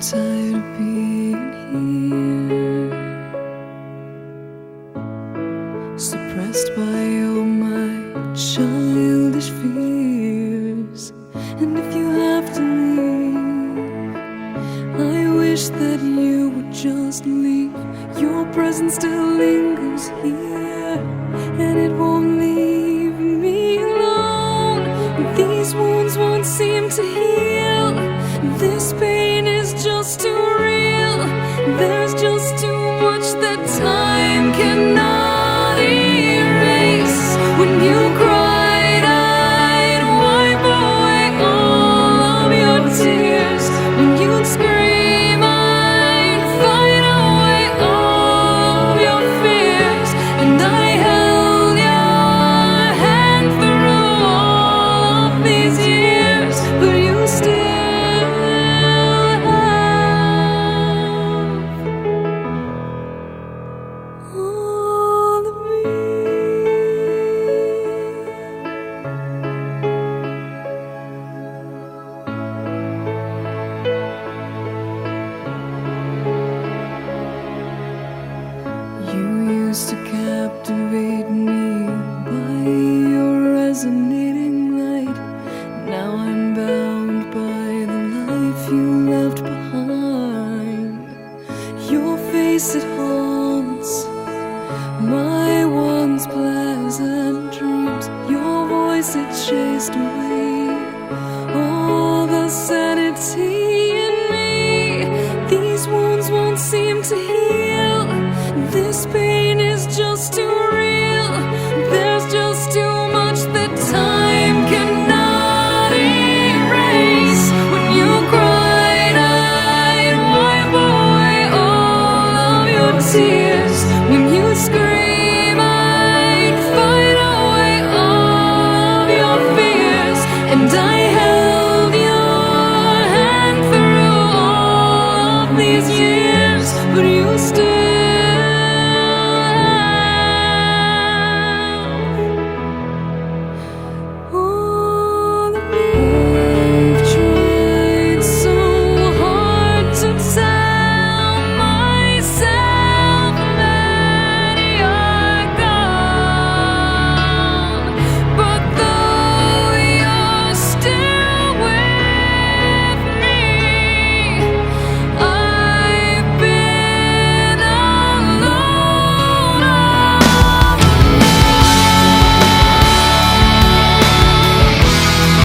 tired of being here, suppressed by all my childish fears. And if you have to leave, I wish that you would just leave. Your presence still lingers here, and it won't leave me alone. These wounds won't seem to heal. This pain is just too real. There's just too much that time cannot erase. When you cried, I'd wipe away all of your tears. When you'd scream, I'd fight away all of your fears. And I held your hand through all of these years, but you still all of me. You used to captivate me by your resonating light. Now I'm bound by the life you left behind. Your face, it haunts my once pleasant dreams. Your voice, it chased away all the sanity in me. These wounds won't seem to heal. This pain is just too real. There's just too much that time cannot erase. When you cried, I'd wipe away all of your tears. When you scream, I'd fight away all of your fears. And I held your hand through all of these years, but you still